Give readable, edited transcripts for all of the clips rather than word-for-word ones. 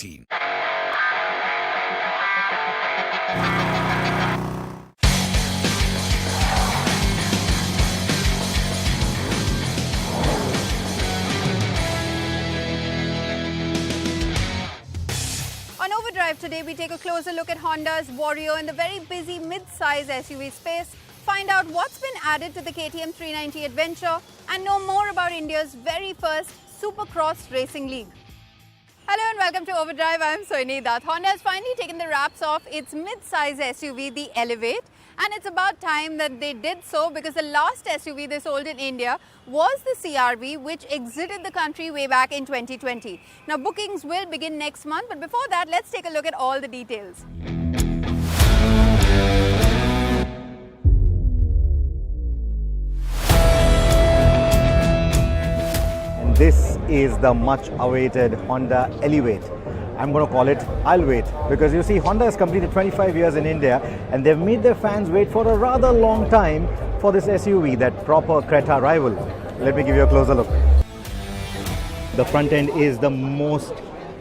CNBC-TV18. On Overdrive today, we take a closer look at Honda's Warrior in the very busy mid-size SUV space, find out what's been added to the KTM 390 Adventure, and know more about India's very first Supercross Racing League. Hello and welcome to Overdrive. I'm Soini Dutt. Honda has finally taken the wraps off its mid-size SUV, the Elevate, and it's about time that they did so because the last SUV they sold in India was the CRV, which exited the country way back in 2020. Now, bookings will begin next month, but before that, let's take a look at all the details. This is the much awaited Honda Elevate. I'm going to call it I'll Wait, because you see, Honda has completed 25 years in India and they've made their fans wait for a rather long time for this SUV, that proper Creta rival. Let me give you a closer look. The front end is the most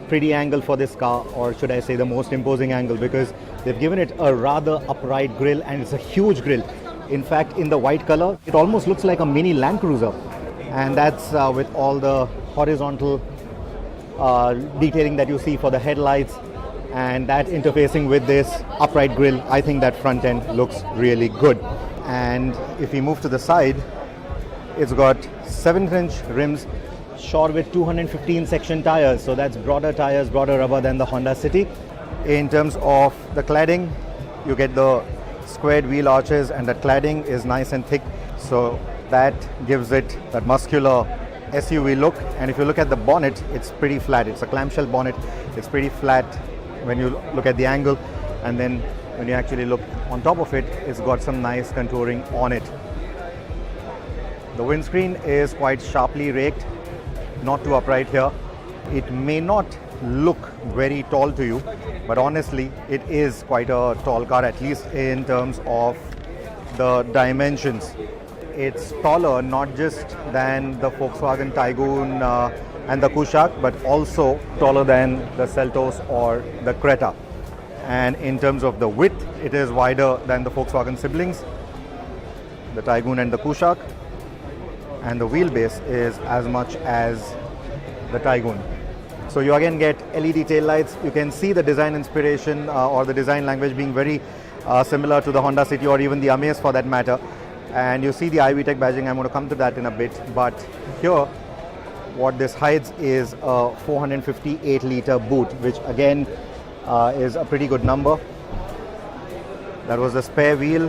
pretty angle for this car, or should I say the most imposing angle, because they've given it a rather upright grille, and it's a huge grille. In fact, in the white color, it almost looks like a mini Land Cruiser. And that's with all the horizontal detailing that you see for the headlights, and that interfacing with this upright grille. I think that front end looks really good. And if we move to the side, it's got 7-inch rims shod with 215 section tires, so that's broader tires, broader rubber than the Honda City. In terms of the cladding, you get the squared wheel arches, and the cladding is nice and thick, so that gives it that muscular SUV look. And if you look at the bonnet, it's pretty flat. It's a clamshell bonnet. It's pretty flat when you look at the angle, and then when you actually look on top of it, it's got some nice contouring on it. The windscreen is quite sharply raked, not too upright here. It may not look very tall to you, but honestly, it is quite a tall car, at least in terms of the dimensions. It's taller not just than the Volkswagen Tiguan and the Kushaq, but also taller than the Seltos or the Creta. And in terms of the width, it is wider than the Volkswagen siblings, the Tiguan and the Kushaq, and the wheelbase is as much as the Tiguan. So you again get LED tail lights. You can see the design inspiration or the design language being very similar to the Honda City or even the Amaze for that matter. And you see the iVTEC badging. I'm going to come to that in a bit, but here what this hides is a 458 litre boot, which again is a pretty good number. That was a spare wheel,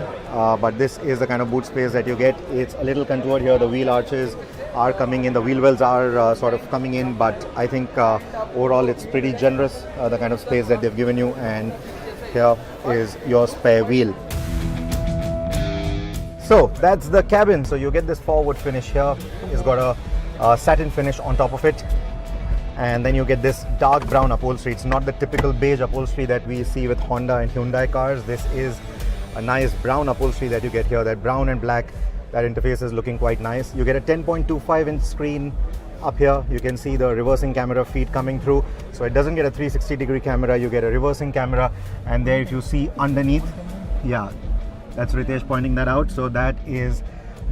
but this is the kind of boot space that you get. It's a little contoured here. The wheel arches are coming in, the wheel wells are sort of coming in, but I think overall it's pretty generous, the kind of space that they've given you. And here is your spare wheel. So that's the cabin. So you get this forward finish here. It's got a satin finish on top of it, and then you get this dark brown upholstery. It's not the typical beige upholstery that we see with Honda and Hyundai cars. This is a nice brown upholstery that you get here. That brown and black, that interface is looking quite nice. You get a 10.25-inch screen up here. You can see the reversing camera feed coming through. So it doesn't get a 360-degree camera, you get a reversing camera. And there, if you see underneath, yeah, that's Ritesh pointing that out. So that is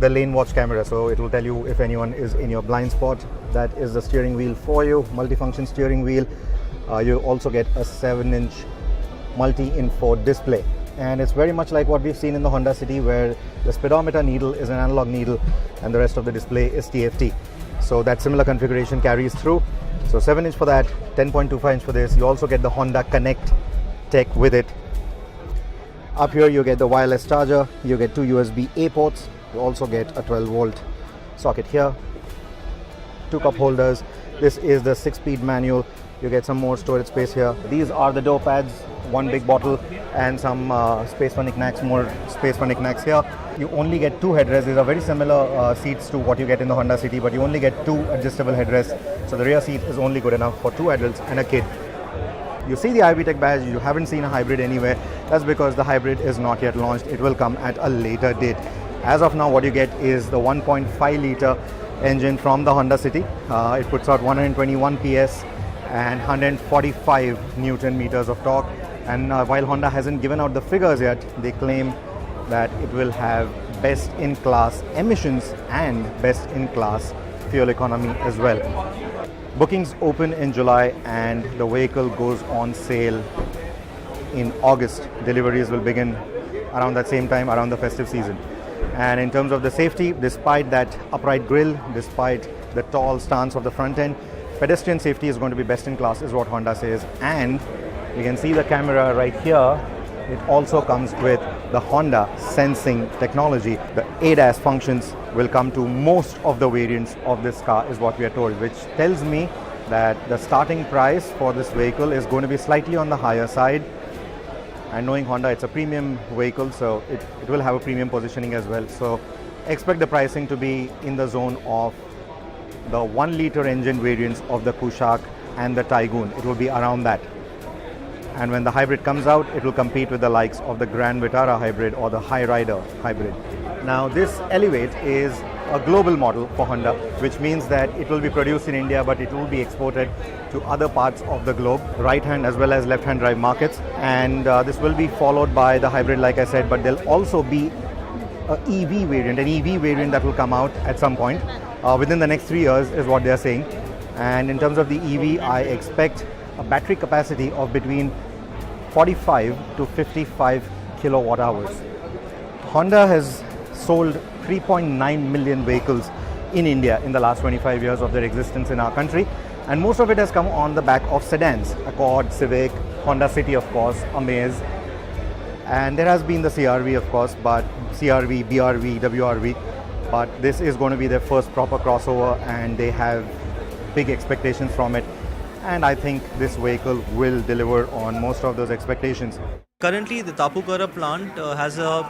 the lane watch camera. So it will tell you if anyone is in your blind spot. That is the steering wheel for you, multifunction steering wheel. You also get a 7-inch multi-info display. And it's very much like what we've seen in the Honda City, where the speedometer needle is an analog needle and the rest of the display is TFT. So that similar configuration carries through. So 7-inch for that, 10.25-inch for this. You also get the Honda Connect tech with it. Up here you get the wireless charger, you get 2 USB-A ports, you also get a 12-volt socket here, 2 cup holders. This is the 6-speed manual. You get some more storage space here. These are the door pads, 1 big bottle and some space for knickknacks, more space for knickknacks here. You only get 2 headrests. These are very similar seats to what you get in the Honda City, but you only get 2 adjustable headrests. So the rear seat is only good enough for 2 adults and a kid. You see the iVTEC badge, you haven't seen a hybrid anywhere. That's because the hybrid is not yet launched. It will come at a later date. As of now, what you get is the 1.5 litre engine from the Honda City. It puts out 121 PS and 145 Newton meters of torque. And while Honda hasn't given out the figures yet, they claim that it will have best-in-class emissions and best-in-class fuel economy as well. Bookings open in July and the vehicle goes on sale in August. Deliveries will begin around that same time, around the festive season. And in terms of the safety, despite that upright grille, despite the tall stance of the front end, pedestrian safety is going to be best in class, is what Honda says. And you can see the camera right here. It also comes with the Honda sensing technology. The ADAS functions will come to most of the variants of this car, is what we are told, which tells me that the starting price for this vehicle is going to be slightly on the higher side. And knowing Honda, it's a premium vehicle, so it will have a premium positioning as well. So expect the pricing to be in the zone of the 1-liter engine variants of the Kushaq and the Taigun. It will be around that. And when the hybrid comes out, it will compete with the likes of the Grand Vitara hybrid or the High Rider hybrid. Now this Elevate is a global model for Honda, which means that it will be produced in India, but it will be exported to other parts of the globe, right-hand as well as left-hand drive markets. And this will be followed by the hybrid, like I said, but there'll also be an EV variant that will come out at some point within the next 3 years, is what they're saying. And in terms of the EV, I expect a battery capacity of between 45 to 55 kilowatt hours. Honda has sold 3.9 million vehicles in India in the last 25 years of their existence in our country, and most of it has come on the back of sedans: Accord, Civic, Honda City, of course, Amaze, and there has been the CR-V, of course, but CR-V, BR-V, WR-V, but this is going to be their first proper crossover, and they have big expectations from it, and I think this vehicle will deliver on most of those expectations. Currently, the Tapukara plant has a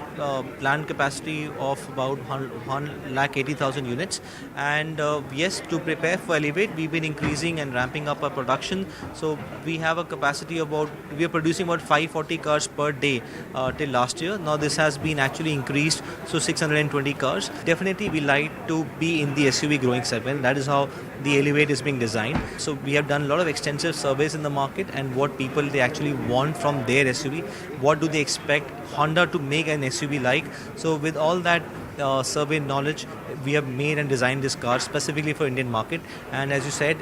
planned capacity of about 180,000 units. And yes, to prepare for Elevate, we've been increasing and ramping up our production. So we have a capacity we are producing about 540 cars per day till last year. Now this has been actually increased, so 620 cars. Definitely we like to be in the SUV growing segment. That is how the Elevate is being designed. So we have done a lot of extensive surveys in the market and what people they actually want from their SUV. What do they expect Honda to make an SUV like? So with all that survey knowledge, we have made and designed this car specifically for Indian market. And as you said,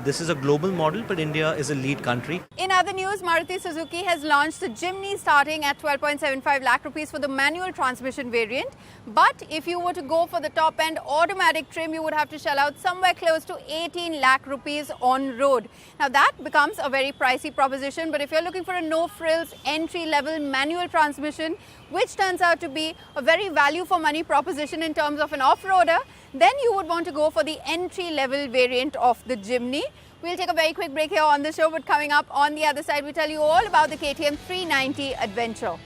this is a global model, but India is a lead country. In other news, Maruti Suzuki has launched the Jimny starting at 12.75 lakh rupees for the manual transmission variant. But if you were to go for the top end automatic trim, you would have to shell out somewhere close to 18 lakh rupees on road. Now that becomes a very pricey proposition, but if you're looking for a no frills entry level manual transmission, which turns out to be a very value for money proposition in terms of an off-roader, then you would want to go for the entry level variant of the Jimny. We'll take a very quick break here on the show, but coming up on the other side, we tell you all about the KTM 390 Adventure.